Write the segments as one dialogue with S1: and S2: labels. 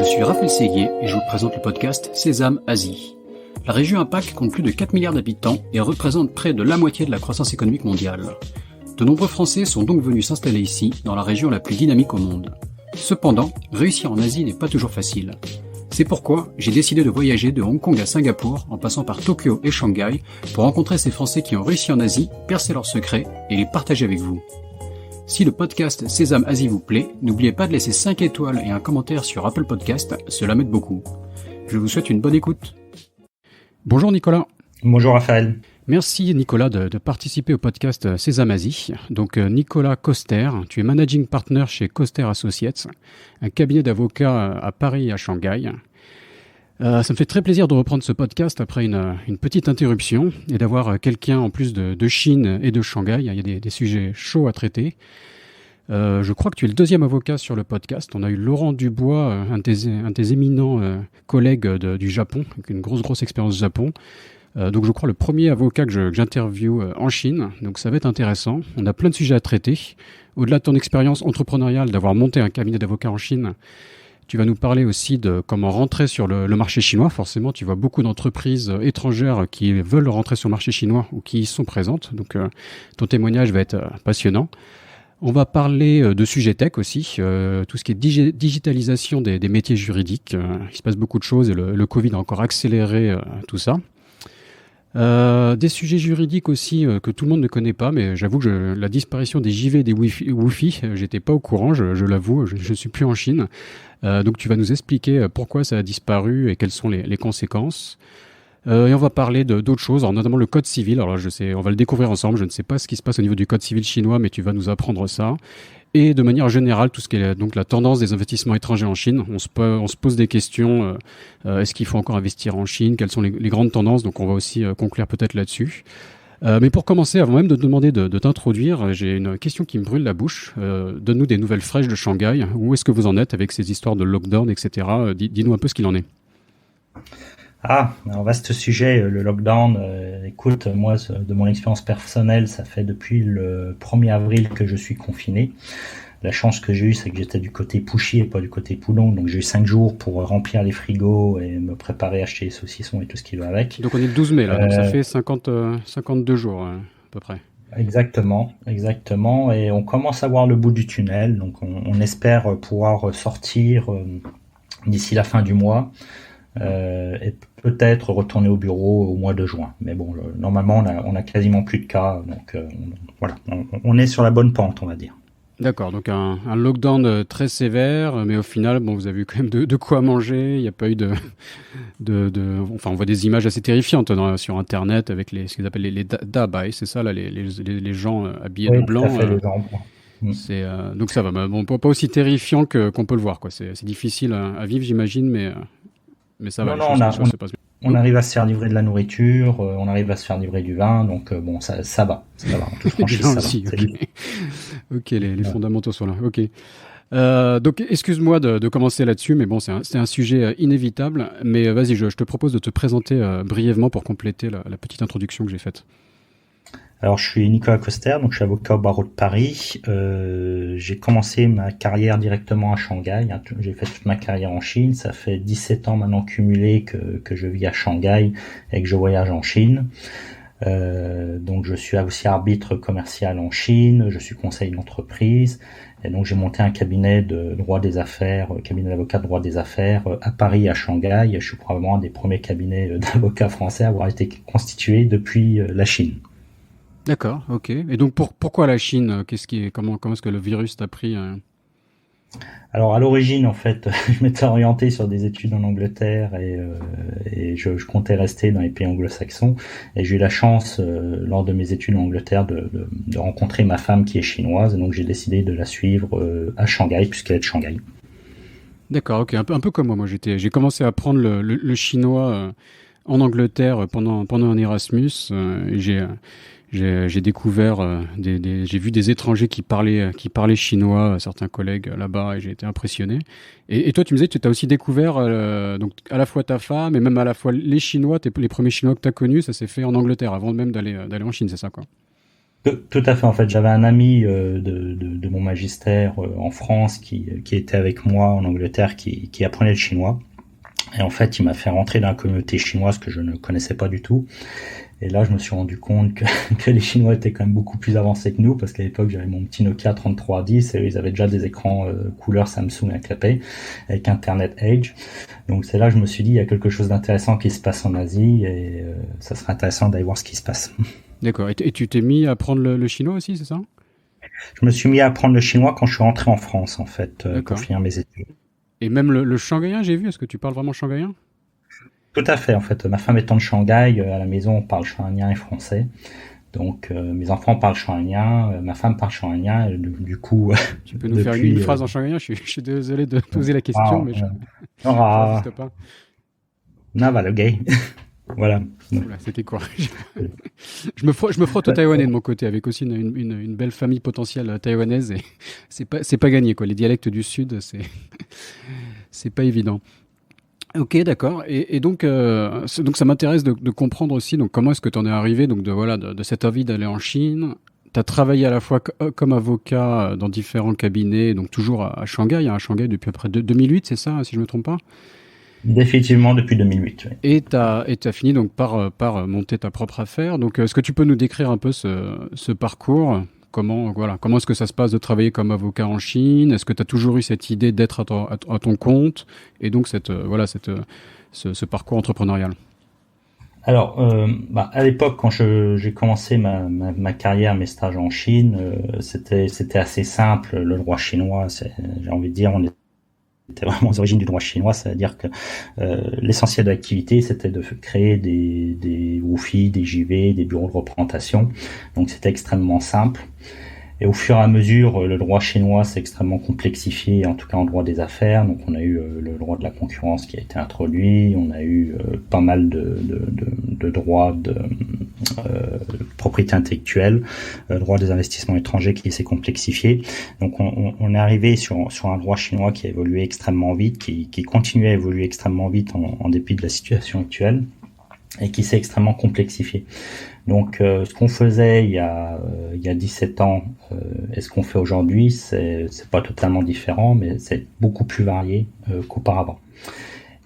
S1: suis Raphaël Séguier et je vous présente le podcast Sésame Asie. La région APAC compte plus de 4 milliards d'habitants et représente près de la moitié de la croissance économique mondiale. De nombreux Français sont donc venus s'installer ici, dans la région la plus dynamique au monde. Cependant, réussir en Asie n'est pas toujours facile. C'est pourquoi j'ai décidé de voyager de Hong Kong à Singapour, en passant par Tokyo et Shanghai, pour rencontrer ces Français qui ont réussi en Asie, percer leurs secrets et les partager avec vous. Si le podcast Sésame Asie vous plaît, n'oubliez pas de laisser 5 étoiles et un commentaire sur Apple Podcast, cela m'aide beaucoup. Je vous souhaite une bonne écoute. Bonjour Nicolas.
S2: Bonjour Raphaël.
S1: Merci Nicolas de participer au podcast Sésame Asie. Donc Nicolas Koster, tu es Managing Partner chez Koster Associates, un cabinet d'avocats à Paris et à Shanghai. Ça me fait très plaisir de reprendre ce podcast après une petite interruption et d'avoir quelqu'un en plus de Chine et de Shanghai. Il y a des sujets chauds à traiter. Je crois que tu es le deuxième avocat sur le podcast. On a eu Laurent Dubois, un de tes éminents collègues du Japon, avec une grosse expérience au Japon. Donc je crois le premier avocat que j'interviewe en Chine. Donc ça va être intéressant. On a plein de sujets à traiter. Au-delà de ton expérience entrepreneuriale d'avoir monté un cabinet d'avocats en Chine, tu vas nous parler aussi de comment rentrer sur le marché chinois. Forcément, tu vois beaucoup d'entreprises étrangères qui veulent rentrer sur le marché chinois ou qui y sont présentes. Donc, ton témoignage va être passionnant. On va parler de sujets tech aussi, tout ce qui est digitalisation des métiers juridiques. Il se passe beaucoup de choses et le Covid a encore accéléré tout ça. Des sujets juridiques aussi que tout le monde ne connaît pas, mais j'avoue que la disparition des JV et des Wi-Fi, j'étais pas au courant, je l'avoue, je suis plus en Chine. Donc tu vas nous expliquer pourquoi ça a disparu et quelles sont les conséquences. Et on va parler d'autres choses, alors notamment le code civil. Alors on va le découvrir ensemble. Je ne sais pas ce qui se passe au niveau du code civil chinois, mais tu vas nous apprendre ça. Et de manière générale, tout ce qui est donc la tendance des investissements étrangers en Chine. On se pose des questions. Est-ce qu'il faut encore investir en Chine? Quelles sont les grandes tendances? Donc on va aussi conclure peut-être là-dessus. Mais pour commencer, avant même de te demander de t'introduire, j'ai une question qui me brûle la bouche. Donne-nous des nouvelles fraîches de Shanghai. Où est-ce que vous en êtes avec ces histoires de lockdown, etc. Dis-nous un peu ce qu'il en est.
S2: Alors vaste sujet, le lockdown. Écoute, moi, de mon expérience personnelle, ça fait depuis le 1er avril que je suis confiné. La chance que j'ai eue, c'est que j'étais du côté Pouchy et pas du côté Poulon. Donc j'ai eu 5 jours pour remplir les frigos et me préparer à acheter les saucissons et tout ce qui va avec.
S1: Donc on est le 12 mai là, donc ça fait 52 jours à peu près.
S2: Exactement. Et on commence à voir le bout du tunnel. Donc on espère pouvoir sortir d'ici la fin du mois. Et peut-être retourner au bureau au mois de juin. Mais bon, normalement, on a quasiment plus de cas. Donc voilà, on est sur la bonne pente, on va dire.
S1: D'accord, donc un lockdown très sévère, mais au final, bon, vous avez eu quand même de quoi manger. Il n'y a pas eu enfin, on voit des images assez terrifiantes sur Internet avec ce qu'ils appellent les dabai, c'est ça, là, les gens habillés de blanc.
S2: Tout à fait, les gens.
S1: Donc ça va, bon, pas aussi terrifiant qu'on peut le voir, quoi. C'est difficile à vivre, j'imagine, mais ça va.
S2: On arrive à se faire livrer de la nourriture, on arrive à se faire livrer du vin, donc bon, ça va. En toute franchise, ça
S1: aussi,
S2: va.
S1: Ok, les fondamentaux sont là. Ok. Donc, excuse-moi de commencer là-dessus, mais bon, c'est un sujet inévitable. Mais vas-y, je te propose de te présenter brièvement pour compléter la petite introduction que j'ai faite.
S2: Alors, je suis Nicolas Koster, donc je suis avocat au barreau de Paris. J'ai commencé ma carrière directement à Shanghai. J'ai fait toute ma carrière en Chine. Ça fait 17 ans maintenant cumulé que je vis à Shanghai et que je voyage en Chine. Donc, je suis aussi arbitre commercial en Chine. Je suis conseiller d'entreprise. Et donc, j'ai monté un cabinet de droit des affaires, cabinet d'avocats de droit des affaires à Paris et à Shanghai. Je suis probablement un des premiers cabinets d'avocats français à avoir été constitué depuis la Chine.
S1: D'accord, ok. Et donc pourquoi la Chine? Comment est-ce que le virus t'a pris?
S2: Alors à l'origine, en fait, je m'étais orienté sur des études en Angleterre et je comptais rester dans les pays anglo-saxons. Et j'ai eu la chance, lors de mes études en Angleterre, de rencontrer ma femme qui est chinoise. Et donc j'ai décidé de la suivre à Shanghai, puisqu'elle est de Shanghai.
S1: D'accord, ok. Un peu comme moi. J'ai commencé à apprendre le chinois en Angleterre pendant un Erasmus. Et j'ai découvert j'ai vu des étrangers qui parlaient chinois, certains collègues là-bas, et j'ai été impressionné. Et toi, tu me disais que tu as aussi découvert donc à la fois ta femme et même à la fois les Chinois, les premiers Chinois que tu as connus, ça s'est fait en Angleterre avant même d'aller en Chine, c'est ça, quoi?
S2: Tout à fait. En fait, j'avais un ami de mon magistère en France qui était avec moi en Angleterre, qui apprenait le chinois. Et en fait, il m'a fait rentrer dans la communauté chinoise que je ne connaissais pas du tout. Et là, je me suis rendu compte que les Chinois étaient quand même beaucoup plus avancés que nous, parce qu'à l'époque, j'avais mon petit Nokia 3310 et ils avaient déjà des écrans couleur Samsung à clapet, avec Internet Edge. Donc c'est là que je me suis dit, il y a quelque chose d'intéressant qui se passe en Asie et ça serait intéressant d'aller voir ce qui se passe.
S1: D'accord. Et tu t'es mis à apprendre le chinois aussi, c'est ça?
S2: Je me suis mis à apprendre le chinois quand je suis rentré en France, en fait, pour finir mes études.
S1: Et même le shanghaïen, j'ai vu. Est-ce que tu parles vraiment shanghaïen?
S2: Tout à fait, en fait. Ma femme étant de Shanghai, à la maison, on parle shanghaïen et français. Donc, mes enfants parlent shanghaïen, ma femme parle shanghaïen, et du coup,
S1: tu peux nous faire une phrase en shanghaïen? Je suis désolé de poser la question, mais je n'insiste pas.
S2: Navalogay. Voilà.
S1: Oula, c'était courageux. je me frotte au taïwanais de mon côté, avec aussi une belle famille potentielle taïwanaise, et c'est pas gagné, quoi. Les dialectes du Sud, c'est pas évident. Ok, d'accord. Et donc ça m'intéresse de comprendre aussi. Donc, comment est-ce que tu en es arrivé donc de cette envie d'aller en Chine? Tu as travaillé à la fois comme avocat dans différents cabinets, donc toujours à Shanghai, à Shanghai depuis à peu près 2008, c'est ça, si je me trompe pas?
S2: Définitivement depuis 2008. Oui.
S1: Et t'as fini donc par monter ta propre affaire. Donc, est-ce que tu peux nous décrire un peu ce parcours? Comment est-ce que ça se passe de travailler comme avocat en Chine? Est-ce que tu as toujours eu cette idée d'être à ton compte? Et donc, ce parcours entrepreneurial.
S2: Alors, à l'époque, quand j'ai commencé ma carrière, mes stages en Chine, c'était assez simple. Le droit chinois, j'ai envie de dire, on était vraiment aux origines du droit chinois, c'est-à-dire que l'essentiel de l'activité, c'était de créer des WUFI, des JV, des bureaux de représentation. Donc, c'était extrêmement simple. Et au fur et à mesure, le droit chinois s'est extrêmement complexifié, en tout cas en droit des affaires. Donc on a eu le droit de la concurrence qui a été introduit, on a eu pas mal de droits de propriété intellectuelle, droit des investissements étrangers qui s'est complexifié. Donc on est arrivé sur un droit chinois qui a évolué extrêmement vite, qui continue à évoluer extrêmement vite en dépit de la situation actuelle, et qui s'est extrêmement complexifié. Donc, ce qu'on faisait il y a 17 ans et ce qu'on fait aujourd'hui, c'est pas totalement différent, mais c'est beaucoup plus varié qu'auparavant.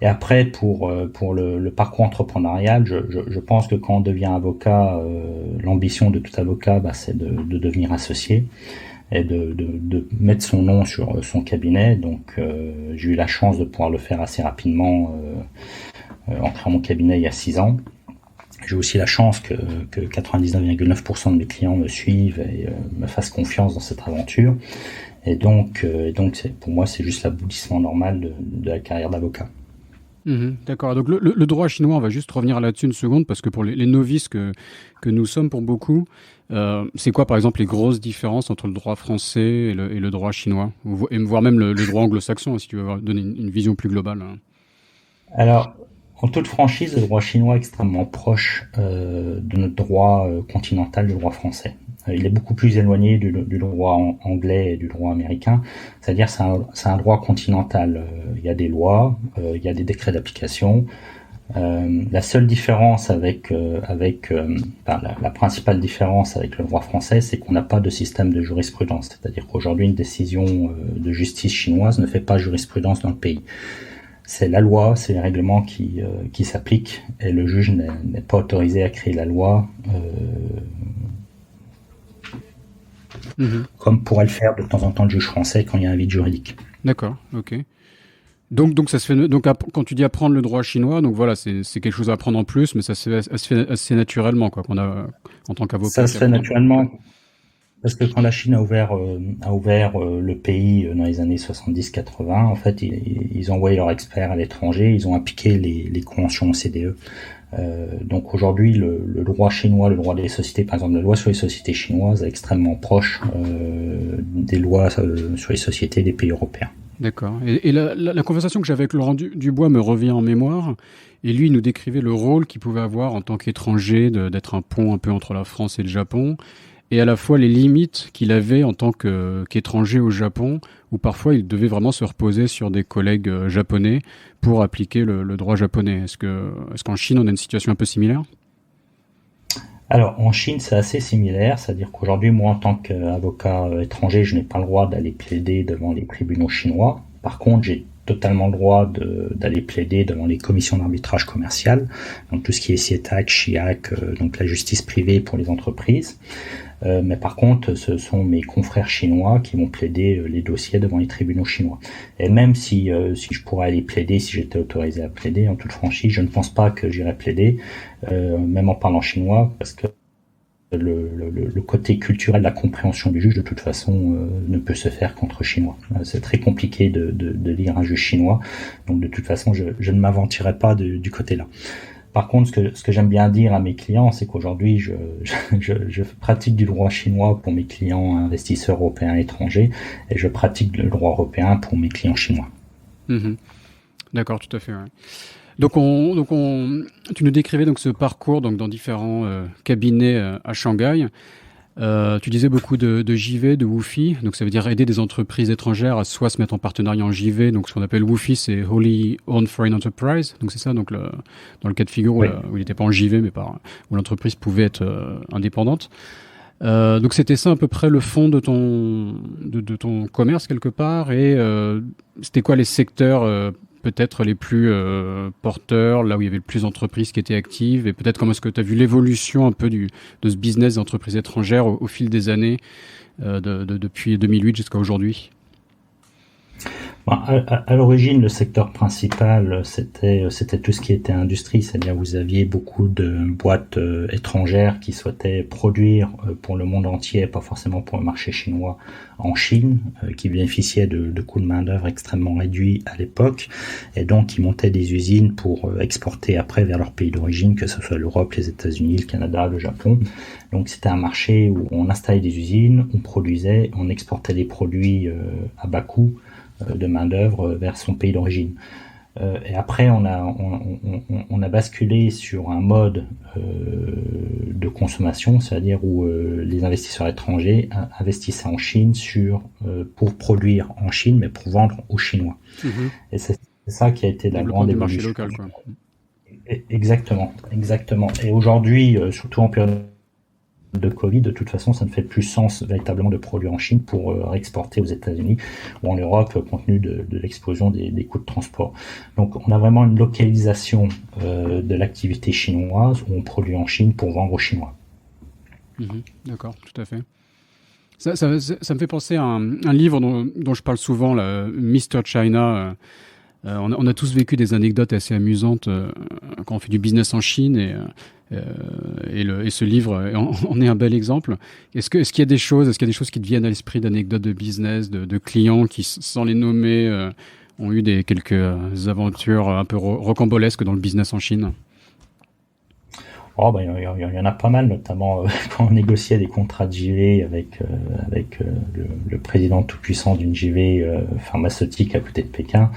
S2: Et après, pour le parcours entrepreneurial, je pense que quand on devient avocat, l'ambition de tout avocat, c'est de devenir associé et de mettre son nom sur son cabinet. Donc, j'ai eu la chance de pouvoir le faire assez rapidement en créant mon cabinet il y a 6 ans. J'ai aussi la chance que 99,9% de mes clients me suivent et me fassent confiance dans cette aventure. Et donc pour moi, c'est juste l'aboutissement normal de la carrière d'avocat.
S1: D'accord. Donc le droit chinois, on va juste revenir là-dessus une seconde, parce que pour les novices que nous sommes, pour beaucoup, c'est quoi par exemple les grosses différences entre le droit français et le droit chinois, et voire même le droit anglo-saxon, si tu veux donner une vision plus globale?
S2: Alors, en toute franchise, le droit chinois est extrêmement proche de notre droit continental, du droit français. Il est beaucoup plus éloigné du droit anglais et du droit américain. C'est-à-dire, c'est un droit continental. Il y a des lois, il y a des décrets d'application. La seule différence la principale différence avec le droit français, c'est qu'on n'a pas de système de jurisprudence. C'est-à-dire qu'aujourd'hui, une décision de justice chinoise ne fait pas jurisprudence dans le pays. C'est la loi, c'est les règlements qui s'appliquent, et le juge n'est pas autorisé à créer la loi comme pourrait le faire de temps en temps le juge français quand il y a un vide juridique.
S1: D'accord, ok. Donc ça se fait. Donc quand tu dis apprendre le droit chinois, donc voilà, c'est quelque chose à apprendre en plus, mais ça se fait assez naturellement, quoi, qu'on a en tant qu'avocat.
S2: Ça se fait naturellement. Parce que quand la Chine a ouvert le pays dans les années 70-80, en fait, ils ont envoyé leurs experts à l'étranger, ils ont appliqué les conventions OCDE. Donc aujourd'hui, le droit chinois, le droit des sociétés, par exemple, la loi sur les sociétés chinoises est extrêmement proche des lois sur les sociétés des pays européens.
S1: D'accord. Et la conversation que j'avais avec Laurent Dubois me revient en mémoire. Et lui, il nous décrivait le rôle qu'il pouvait avoir en tant qu'étranger, d'être un pont un peu entre la France et le Japon, et à la fois les limites qu'il avait en tant qu'étranger au Japon, où parfois il devait vraiment se reposer sur des collègues japonais pour appliquer le droit japonais. Est-ce qu'en Chine, on a une situation un peu similaire ?
S2: Alors, en Chine, c'est assez similaire, c'est-à-dire qu'aujourd'hui, moi, en tant qu'avocat étranger, je n'ai pas le droit d'aller plaider devant les tribunaux chinois. Par contre, j'ai totalement le droit d'aller plaider devant les commissions d'arbitrage commercial, donc tout ce qui est CIETAC, CHIAC, donc la justice privée pour les entreprises. Mais par contre, ce sont mes confrères chinois qui vont plaider les dossiers devant les tribunaux chinois. Et même si je pourrais aller plaider, si j'étais autorisé à plaider, en toute franchise, je ne pense pas que j'irais plaider, même en parlant chinois, parce que le côté culturel, la compréhension du juge, de toute façon, ne peut se faire qu'entre chinois. C'est très compliqué de lire un juge chinois, donc de toute façon, je ne m'aventurerai pas du côté-là. Par contre, ce que j'aime bien dire à mes clients, c'est qu'aujourd'hui, je pratique du droit chinois pour mes clients investisseurs européens et étrangers, et je pratique le droit européen pour mes clients chinois.
S1: Mmh. D'accord, tout à fait. Ouais. Donc, tu nous décrivais donc ce parcours donc dans différents cabinets à Shanghai. Tu disais beaucoup de JV, de WOFI, donc ça veut dire aider des entreprises étrangères à soit se mettre en partenariat en JV, donc ce qu'on appelle WOFI, c'est Wholly Owned Foreign Enterprise, donc c'est ça, donc dans le cas de figure où,
S2: Oui.
S1: où il n'était pas en JV, mais où l'entreprise pouvait être indépendante. Donc c'était ça à peu près le fond de ton commerce quelque part, et c'était quoi les secteurs peut-être les plus porteurs, là où il y avait le plus d'entreprises qui étaient actives, et peut-être comment est-ce que tu as vu l'évolution un peu de ce business d'entreprises étrangères au fil des années, depuis 2008 jusqu'à aujourd'hui?
S2: À l'origine, le secteur principal, c'était tout ce qui était industrie, c'est-à-dire vous aviez beaucoup de boîtes étrangères qui souhaitaient produire pour le monde entier, pas forcément pour le marché chinois, en Chine, qui bénéficiaient de coûts de main-d'œuvre extrêmement réduits à l'époque, et donc qui montaient des usines pour exporter après vers leur pays d'origine, que ce soit l'Europe, les États-Unis, le Canada, le Japon. Donc c'était un marché où on installait des usines, on produisait, on exportait les produits à bas coût de main-d'œuvre vers son pays d'origine. Et après, on a basculé sur un mode de consommation, c'est-à-dire où les investisseurs étrangers investissaient en Chine pour produire en Chine, mais pour vendre aux Chinois.
S1: Mmh.
S2: Et c'est ça qui a été la grande évolution.
S1: Marché local, quoi.
S2: Exactement. Et aujourd'hui, surtout en période de Covid, de toute façon, ça ne fait plus sens véritablement de produire en Chine pour exporter aux États-Unis ou en Europe, compte tenu de l'explosion des coûts de transport. Donc, on a vraiment une localisation de l'activité chinoise où on produit en Chine pour vendre aux Chinois.
S1: D'accord, tout à fait. Ça me fait penser à un livre dont je parle souvent, là, Mr. China. On a tous vécu des anecdotes assez amusantes quand on fait du business en Chine, et ce livre en est un bel exemple. Est-ce qu'il y a des choses qui te viennent à l'esprit, d'anecdotes de business, de clients qui, sans les nommer, ont eu quelques aventures un peu rocambolesques dans le business en Chine?
S2: Oh, ben, il y en a pas mal, notamment quand on négociait des contrats de JV avec le président tout-puissant d'une JV pharmaceutique à côté de Pékin.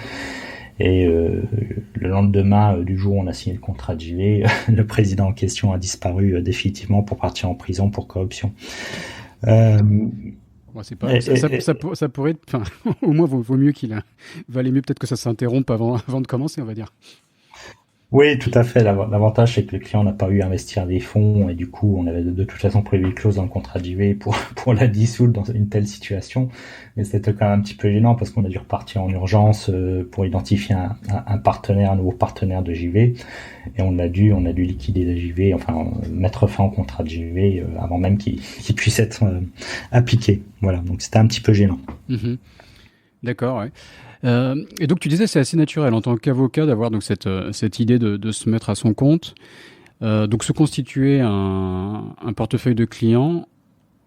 S2: Et le lendemain du jour où on a signé le contrat de JV, le président en question a disparu définitivement pour partir en prison pour corruption.
S1: C'est pas, ça pourrait être, enfin, au moins vaut mieux valait mieux peut-être que ça s'interrompe avant de commencer, on va dire.
S2: Oui, tout à fait. L'avantage, c'est que le client n'a pas eu à investir des fonds, et du coup, on avait de toute façon prévu une clause dans le contrat de JV pour la dissoudre dans une telle situation. Mais c'était quand même un petit peu gênant parce qu'on a dû repartir en urgence pour identifier un nouveau partenaire de JV, et on a dû liquider la JV, enfin mettre fin au contrat de JV avant même qu'il puisse être appliqué. Voilà, donc c'était un petit peu gênant.
S1: Mmh. D'accord, ouais. Et donc tu disais c'est assez naturel en tant qu'avocat d'avoir donc cette idée de se mettre à son compte, donc se constituer un portefeuille de clients,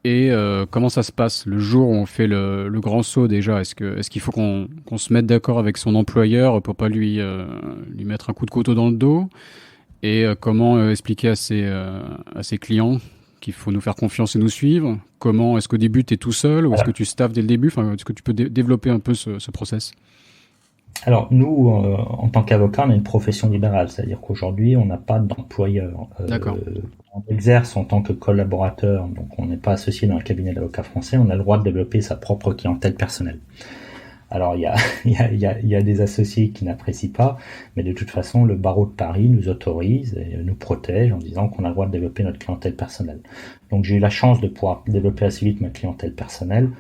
S1: et comment ça se passe le jour où on fait le grand saut déjà? Est-ce qu'il faut qu'on se mette d'accord avec son employeur pour pas lui mettre un coup de couteau dans le dos, et comment expliquer à ses clients qu'il faut nous faire confiance et nous suivre? Comment est-ce qu'au début tu es tout seul, ou est-ce que tu staffes dès le début? Enfin, est-ce que tu peux développer un peu ce process?
S2: Alors nous, en tant qu'avocat, on a une profession libérale, c'est-à-dire qu'aujourd'hui, on n'a pas d'employeur.
S1: D'accord.
S2: On exerce en tant que collaborateur, donc on n'est pas associé dans un cabinet d'avocats français, on a le droit de développer sa propre clientèle personnelle. Alors, il y a des associés qui n'apprécient pas, mais de toute façon, le barreau de Paris nous autorise et nous protège en disant qu'on a le droit de développer notre clientèle personnelle. Donc, j'ai eu la chance de pouvoir développer assez vite ma clientèle personnelle.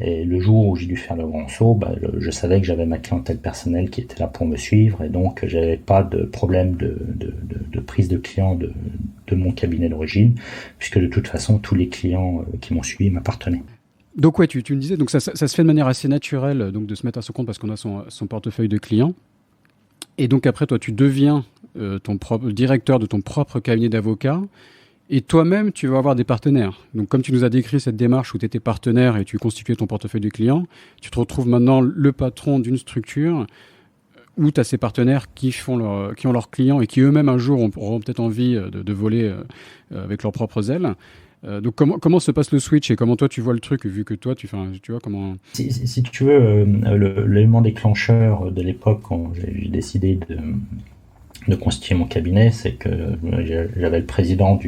S2: Et le jour où j'ai dû faire le grand saut, je savais que j'avais ma clientèle personnelle qui était là pour me suivre, et donc j'avais pas de problème de prise de clients de mon cabinet d'origine, puisque de toute façon, tous les clients qui m'ont suivi m'appartenaient.
S1: Donc ouais, tu me disais, donc ça se fait de manière assez naturelle, donc de se mettre à son compte parce qu'on a son portefeuille de clients. Et donc après, toi, tu deviens ton propre directeur de ton propre cabinet d'avocat. Et toi-même, tu vas avoir des partenaires. Donc, comme tu nous as décrit cette démarche où tu étais partenaire et tu constituais ton portefeuille de clients, tu te retrouves maintenant le patron d'une structure où tu as ces partenaires qui ont leurs clients et qui eux-mêmes un jour auront peut-être envie de voler avec leurs propres ailes. Donc, comment se passe le switch et comment toi tu vois le truc, vu que toi, tu vois comment...
S2: Si tu veux, l'élément déclencheur de l'époque quand j'ai décidé de constituer mon cabinet, c'est que j'avais le président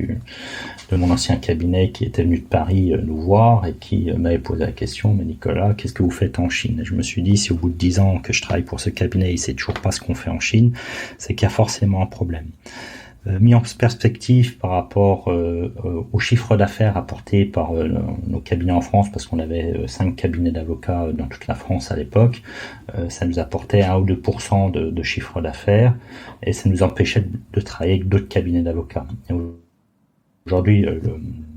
S2: de mon ancien cabinet qui était venu de Paris nous voir et qui m'avait posé la question: mais Nicolas, qu'est-ce que vous faites en Chine? Et je me suis dit, si au bout de 10 ans que je travaille pour ce cabinet, il sait toujours pas ce qu'on fait en Chine, c'est qu'il y a forcément un problème. Mis en perspective par rapport au chiffre d'affaires apporté par nos cabinets en France, parce qu'on avait 5 cabinets d'avocats dans toute la France à l'époque, ça nous apportait 1 ou 2% de chiffre d'affaires, et ça nous empêchait de travailler avec d'autres cabinets d'avocats. Et aujourd'hui,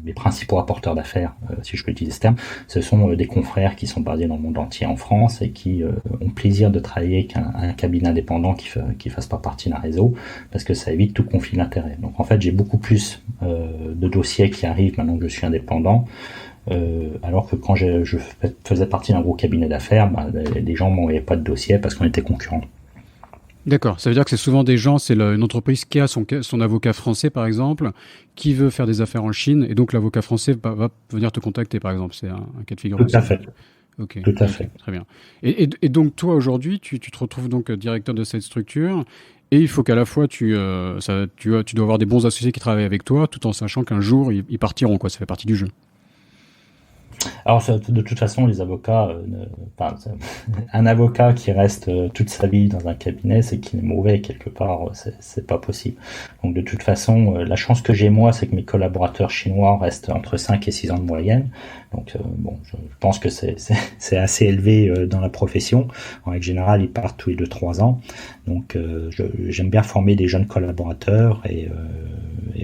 S2: les principaux apporteurs d'affaires, si je peux utiliser ce terme, ce sont des confrères qui sont basés dans le monde entier en France et qui ont plaisir de travailler avec un cabinet indépendant qui fasse pas partie d'un réseau, parce que ça évite tout conflit d'intérêts. Donc en fait, j'ai beaucoup plus de dossiers qui arrivent maintenant que je suis indépendant, alors que quand je faisais partie d'un gros cabinet d'affaires, les gens m'envoyaient pas de dossiers parce qu'on était concurrents.
S1: D'accord, ça veut dire que c'est souvent des gens, c'est une entreprise qui a son avocat français par exemple, qui veut faire des affaires en Chine, et donc l'avocat français va venir te contacter par exemple, c'est un cas de figure.
S2: Tout à fait.
S1: Ok,
S2: tout à fait.
S1: Très bien. Et donc toi aujourd'hui, tu te retrouves donc directeur de cette structure, et il faut qu'à la fois tu dois avoir des bons associés qui travaillent avec toi, tout en sachant qu'un jour ils partiront, quoi, ça fait partie du jeu.
S2: Alors de toute façon, les avocats, un avocat qui reste toute sa vie dans un cabinet, c'est qu'il est mauvais quelque part, c'est pas possible. Donc de toute façon, la chance que j'ai moi, c'est que mes collaborateurs chinois restent entre 5 et 6 ans de moyenne. Donc je pense que c'est assez élevé dans la profession. En règle générale, ils partent tous les 2-3 ans. Donc j'aime bien former des jeunes collaborateurs, et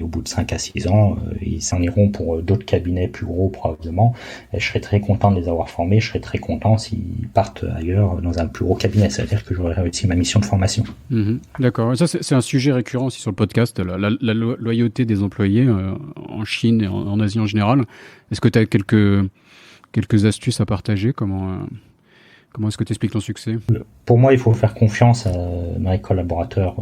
S2: au bout de 5 à 6 ans, ils s'en iront pour d'autres cabinets plus gros probablement. Et je serais très content de les avoir formés, je serais très content s'ils partent ailleurs dans un plus gros cabinet. C'est-à-dire que j'aurais réussi ma mission de formation.
S1: D'accord. Ça, c'est un sujet récurrent aussi sur le podcast, la loyauté des employés en Chine et en Asie en général. Est-ce que tu as quelques astuces à partager? Comment est-ce que tu expliques ton succès?
S2: Pour moi, il faut faire confiance à mes collaborateurs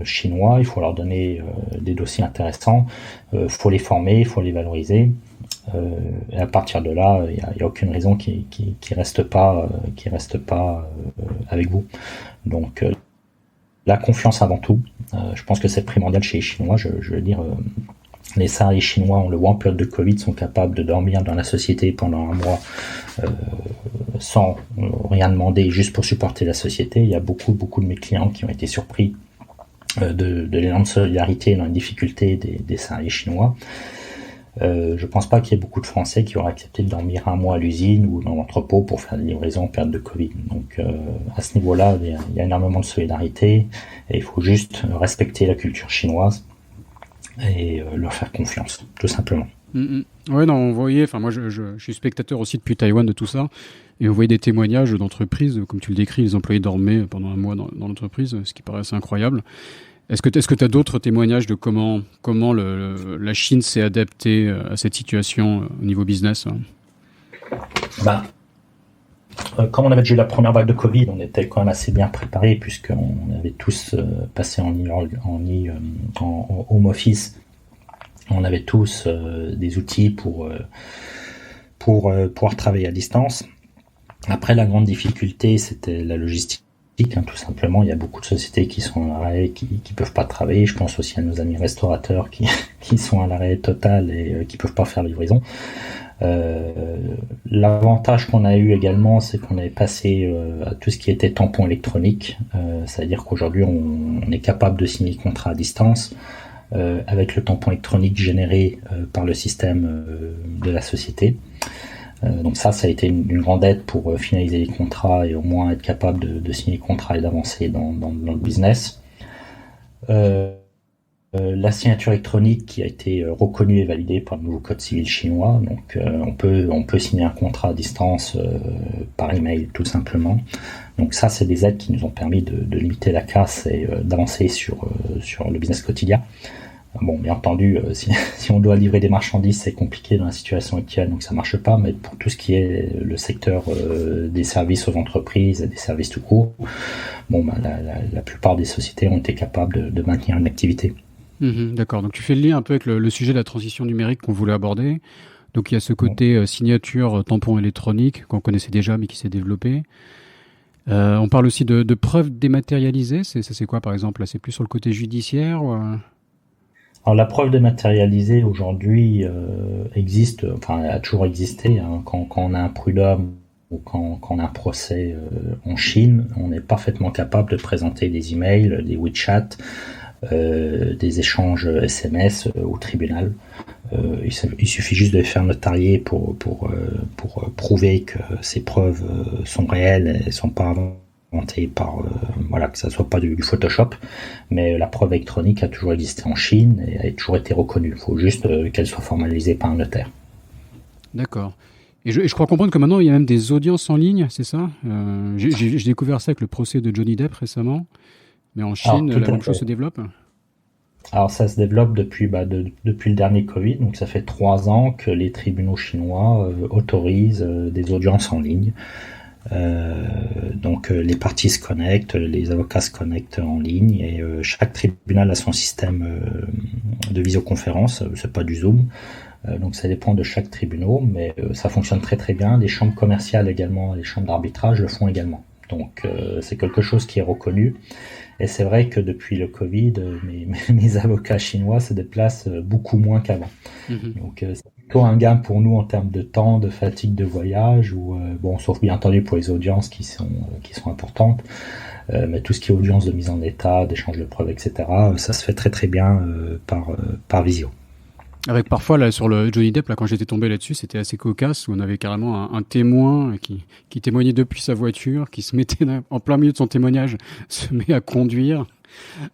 S2: chinois. Il faut leur donner des dossiers intéressants. Il faut les former, il faut les valoriser. Et à partir de là, il y a aucune raison qui reste pas avec vous. Donc la confiance avant tout. Je pense que c'est primordial chez les Chinois. Je veux dire, les salariés chinois, on le voit en période de Covid, sont capables de dormir dans la société pendant un mois sans rien demander, juste pour supporter la société. Il y a beaucoup de mes clients qui ont été surpris de l'énorme solidarité dans les difficultés des salariés chinois. Je pense pas qu'il y ait beaucoup de Français qui auraient accepté de dormir un mois à l'usine ou dans l'entrepôt pour faire des livraisons en période de Covid. Donc à ce niveau-là, il y a énormément de solidarité, et il faut juste respecter la culture chinoise et leur faire confiance, tout simplement.
S1: Ouais, non, on voyait, moi je suis spectateur aussi depuis Taïwan de tout ça, et on voyait des témoignages d'entreprises, comme tu le décris, les employés dormaient pendant un mois dans l'entreprise, ce qui paraît assez incroyable. Est-ce que tu as d'autres témoignages de comment la Chine s'est adaptée à cette situation au niveau business?
S2: Comme on avait déjà eu la première vague de Covid, on était quand même assez bien préparés, puisqu'on avait tous passé en home office. On avait tous des outils pour pouvoir travailler à distance. Après, la grande difficulté, c'était la logistique. Tout simplement, il y a beaucoup de sociétés qui sont à l'arrêt, qui peuvent pas travailler. Je pense aussi à nos amis restaurateurs qui sont à l'arrêt total et qui peuvent pas faire livraison. L'avantage qu'on a eu également, c'est qu'on est passé à tout ce qui était tampon électronique, c'est-à-dire qu'aujourd'hui on est capable de signer le contrat à distance avec le tampon électronique généré par le système de la société. Donc ça a été une grande aide pour finaliser les contrats et au moins être capable de signer le contrat et d'avancer dans le business. La signature électronique qui a été reconnue et validée par le nouveau code civil chinois, donc on peut signer un contrat à distance par email tout simplement. Donc ça, c'est des aides qui nous ont permis de limiter la casse et d'avancer sur le business quotidien. Bon, bien entendu, si on doit livrer des marchandises, c'est compliqué dans la situation actuelle, donc ça marche pas. Mais pour tout ce qui est le secteur des services aux entreprises et des services tout court, bon, la plupart des sociétés ont été capables de maintenir une activité.
S1: D'accord, donc tu fais le lien un peu avec le sujet de la transition numérique qu'on voulait aborder. Donc il y a ce côté signature, tampon électronique qu'on connaissait déjà mais qui s'est développé. On parle aussi de preuves dématérialisées. C'est quoi par exemple? Là, c'est plus sur le côté judiciaire
S2: Alors la preuve dématérialisée aujourd'hui existe, enfin elle a toujours existé. Hein, quand on a un prud'homme ou quand on a un procès en Chine, on est parfaitement capable de présenter des emails, des WeChat, des échanges SMS au tribunal. Il suffit juste de les faire notarier pour prouver que ces preuves sont réelles et sont pas inventées par que ça soit pas du Photoshop. Mais la preuve électronique a toujours existé en Chine et a toujours été reconnue. Il faut juste qu'elle soit formalisée par un notaire.
S1: D'accord. Et je crois comprendre que maintenant il y a même des audiences en ligne, c'est ça? J'ai découvert ça avec le procès de Johnny Depp récemment. Mais en Chine, la même chose se développe?
S2: Alors ça se développe depuis le dernier Covid, donc ça fait 3 ans que les tribunaux chinois autorisent des audiences en ligne. Donc les parties se connectent, les avocats se connectent en ligne et chaque tribunal a son système de visioconférence, c'est pas du Zoom. Donc ça dépend de chaque tribunal, mais ça fonctionne très très bien. Les chambres commerciales également, les chambres d'arbitrage le font également. Donc c'est quelque chose qui est reconnu. Et c'est vrai que depuis le Covid, mes avocats chinois se déplacent beaucoup moins qu'avant. Donc c'est plutôt un gain pour nous en termes de temps, de fatigue de voyage, ou sauf bien entendu pour les audiences qui sont importantes. Mais tout ce qui est audience de mise en état, d'échange de preuves, etc., ça se fait très très bien par visio.
S1: Avec parfois, là, sur le Johnny Depp, là, quand j'étais tombé là-dessus, c'était assez cocasse, où on avait carrément un témoin qui témoignait depuis sa voiture, qui se mettait en plein milieu de son témoignage, se met à conduire,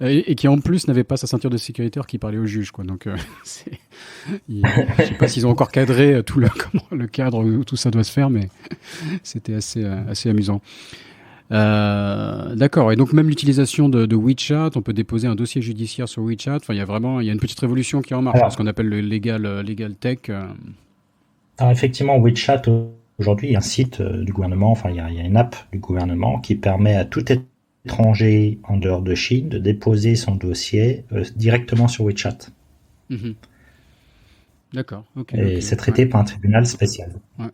S1: et qui en plus n'avait pas sa ceinture de sécurité qui parlait au juge, quoi. Donc, je sais pas s'ils ont encore cadré tout le cadre où tout ça doit se faire, mais c'était assez amusant. D'accord. Et donc même l'utilisation de WeChat, on peut déposer un dossier judiciaire sur WeChat. Enfin, il y a une petite révolution qui est en marche, ce qu'on appelle le legal tech.
S2: Alors effectivement, WeChat aujourd'hui, il y a un site du gouvernement. Enfin, il y a une app du gouvernement qui permet à tout étranger en dehors de Chine de déposer son dossier directement sur WeChat.
S1: D'accord.
S2: Et c'est traité par un tribunal spécial.
S1: Ouais.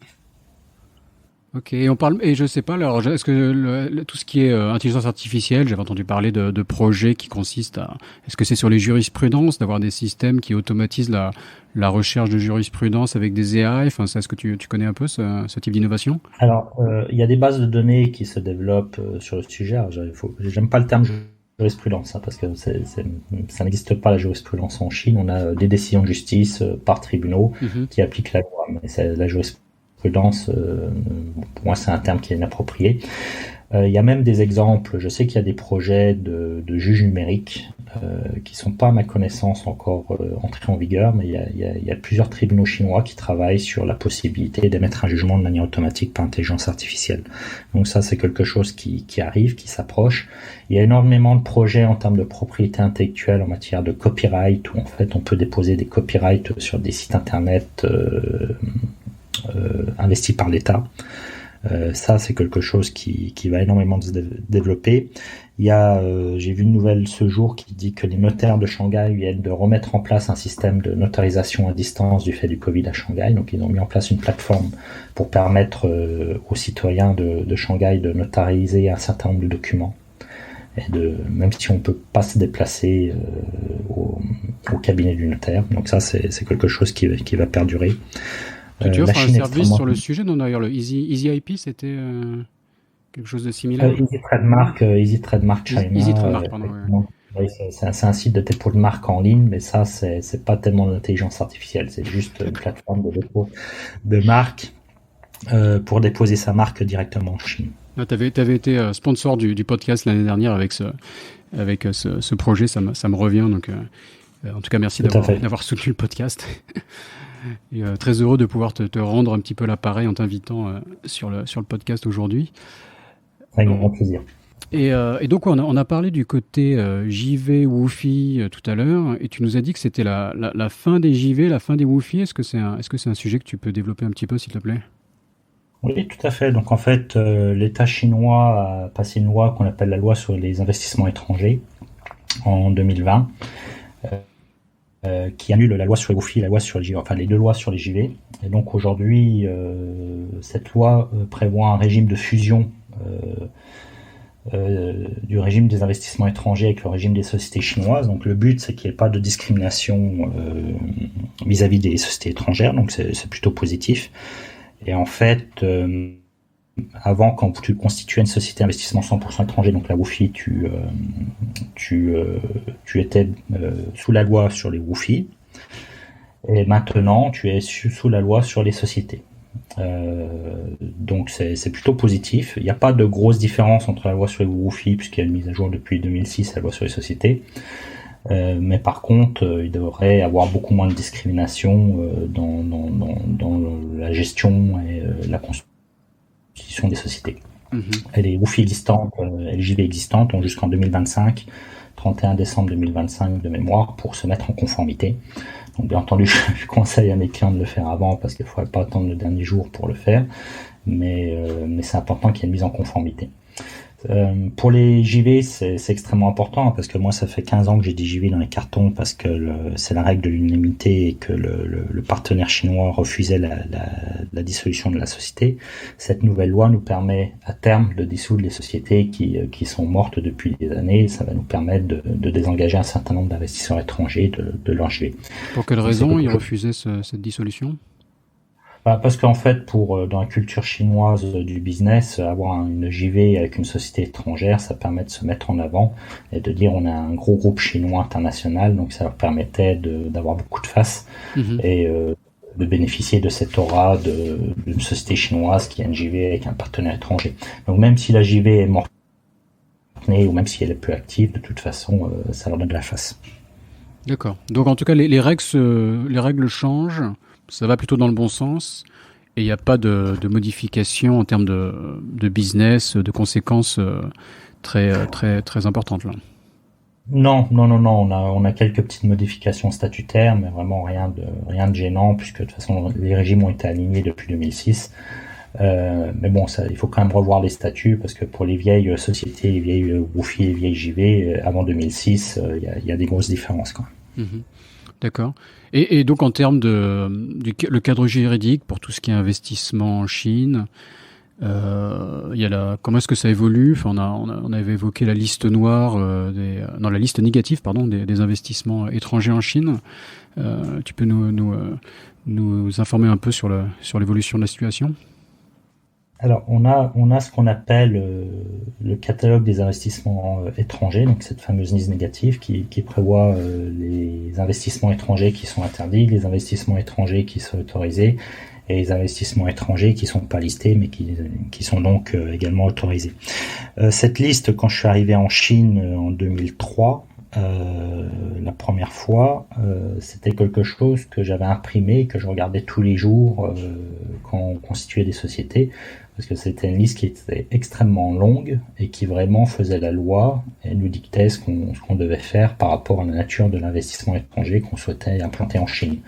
S1: Ok, et je sais pas, alors, est-ce que tout ce qui est intelligence artificielle, j'avais entendu parler de projets qui consistent est-ce que c'est sur les jurisprudences, d'avoir des systèmes qui automatisent la recherche de jurisprudence avec des AI, enfin, est-ce que tu connais un peu ce type d'innovation?
S2: Alors, il y a des bases de données qui se développent sur le sujet. Alors, j'aime pas le terme jurisprudence, parce que ça n'existe pas la jurisprudence en Chine. On a des décisions de justice par tribunaux qui appliquent la loi, mais c'est la jurisprudence. Pour moi, c'est un terme qui est inapproprié. Il y a même des exemples. Je sais qu'il y a des projets de juges numériques qui sont pas, à ma connaissance, encore entrés en vigueur, mais il y a plusieurs tribunaux chinois qui travaillent sur la possibilité d'émettre un jugement de manière automatique par intelligence artificielle. Donc ça, c'est quelque chose qui arrive, qui s'approche. Il y a énormément de projets en termes de propriété intellectuelle en matière de copyright, où en fait on peut déposer des copyrights sur des sites internet investi par l'État. Ça, c'est quelque chose qui va énormément se développer. Il y a, j'ai vu une nouvelle ce jour qui dit que les notaires de Shanghai viennent de remettre en place un système de notarisation à distance du fait du Covid à Shanghai. Donc, ils ont mis en place une plateforme pour permettre aux citoyens de Shanghai de notariser un certain nombre de documents. Et même si on peut pas se déplacer au cabinet du notaire. Donc ça, c'est quelque chose qui va perdurer.
S1: Tu
S2: La
S1: offres un
S2: Chine est
S1: service
S2: extrêmement...
S1: sur le sujet, non? D'ailleurs, le Easy IP, c'était quelque chose de similaire?
S2: Easy Trademark
S1: Easy
S2: China,
S1: Trademark, pardon. Ouais.
S2: effectivement. Oui, c'est un site de dépôt de marque en ligne, mais ça, c'est pas tellement de l'intelligence artificielle, c'est juste une
S1: D'accord.
S2: plateforme de dépôt de marque pour déposer sa marque directement en Chine.
S1: Tu avais été sponsor du podcast l'année dernière avec ce projet, ça me revient. Donc, en tout cas, merci
S2: Tout à fait.
S1: d'avoir soutenu le podcast. Et très heureux de pouvoir te rendre un petit peu l'appareil en t'invitant sur le podcast aujourd'hui.
S2: Avec grand plaisir.
S1: Et donc, on a parlé du côté JV, Woofy tout à l'heure, et tu nous as dit que c'était la fin des JV, la fin des Woofy. Est-ce que c'est un sujet que tu peux développer un petit peu, s'il te plaît?
S2: Oui, tout à fait. Donc en fait, l'État chinois a passé une loi qu'on appelle la loi sur les investissements étrangers en 2020, qui annule la loi sur les WOFI et la loi sur les JV, enfin les deux lois sur les JV. Et donc aujourd'hui, cette loi prévoit un régime de fusion du régime des investissements étrangers avec le régime des sociétés chinoises. Donc le but, c'est qu'il n'y ait pas de discrimination vis-à-vis des sociétés étrangères, donc c'est plutôt positif. Et en fait, avant, quand tu constituais une société d'investissement 100% étranger, donc la WOFI, tu étais sous la loi sur les WOFI, et maintenant tu es sous la loi sur les sociétés. Donc c'est plutôt positif. Il n'y a pas de grosse différence entre la loi sur les WOFI, puisqu'il y a une mise à jour depuis 2006, la loi sur les sociétés. Mais par contre, il devrait y avoir beaucoup moins de discrimination dans la gestion et la constitution des sociétés. Et les WOFI existantes, et les JV existantes ont jusqu'en 2025, 31 décembre 2025 de mémoire, pour se mettre en conformité. Donc bien entendu, je conseille à mes clients de le faire avant, parce qu'il ne faudrait pas attendre le dernier jour pour le faire, mais c'est important qu'il y ait une mise en conformité. Pour les JV, c'est extrêmement important, parce que moi, ça fait 15 ans que j'ai des JV dans les cartons, parce que c'est la règle de l'unanimité et que le partenaire chinois refusait la dissolution de la société. Cette nouvelle loi nous permet à terme de dissoudre les sociétés qui sont mortes depuis des années. Ça va nous permettre de désengager un certain nombre d'investisseurs étrangers de leur JV.
S1: Pour quelle raison ils refusaient cette dissolution?
S2: Parce qu'en fait, dans la culture chinoise du business, avoir une JV avec une société étrangère, ça permet de se mettre en avant et de dire on a un gros groupe chinois international, donc ça leur permettait d'avoir beaucoup de face et de bénéficier de cette aura d'une société chinoise qui a une JV avec un partenaire étranger. Donc même si la JV est morte ou même si elle est peu active, de toute façon, ça leur donne de la face.
S1: D'accord. Donc en tout cas, les règles changent. Ça va plutôt dans le bon sens et il n'y a pas de modification en termes de business, de conséquences très, très, très importantes là.
S2: Non. On a quelques petites modifications statutaires, mais vraiment rien de gênant, puisque de toute façon les régimes ont été alignés depuis 2006. Mais bon, il faut quand même revoir les statuts, parce que pour les vieilles sociétés, les vieilles WOFI, les vieilles JV, avant 2006, il y a des grosses différences, quoi.
S1: D'accord. Et donc en termes le cadre juridique pour tout ce qui est investissement en Chine, comment est-ce que ça évolue? Enfin, on avait évoqué la liste noire, la liste négative, pardon, des investissements étrangers en Chine. Tu peux nous informer un peu sur l'évolution de la situation?
S2: Alors, on a ce qu'on appelle le catalogue des investissements étrangers, donc cette fameuse liste négative qui prévoit les investissements étrangers qui sont interdits, les investissements étrangers qui sont autorisés et les investissements étrangers qui sont pas listés mais qui sont donc également autorisés. Cette liste, quand je suis arrivé en Chine en 2003, la première fois, c'était quelque chose que j'avais imprimé, que je regardais tous les jours quand on constituait des sociétés, parce que c'était une liste qui était extrêmement longue et qui vraiment faisait la loi et nous dictait ce qu'on devait faire par rapport à la nature de l'investissement étranger qu'on souhaitait implanter en Chine.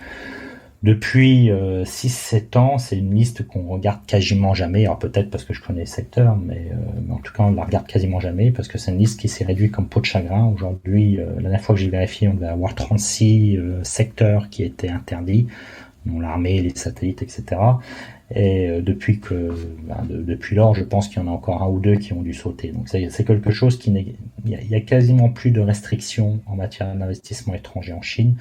S2: Depuis 6-7 ans, c'est une liste qu'on regarde quasiment jamais, alors peut-être parce que je connais le secteur, mais en tout cas on la regarde quasiment jamais, parce que c'est une liste qui s'est réduite comme peau de chagrin. Aujourd'hui, la dernière fois que j'ai vérifié, on devait avoir 36 secteurs qui étaient interdits, dont l'armée, les satellites, etc. Et depuis lors, je pense qu'il y en a encore un ou deux qui ont dû sauter. Donc c'est quelque chose il y a quasiment plus de restrictions en matière d'investissement étranger en Chine.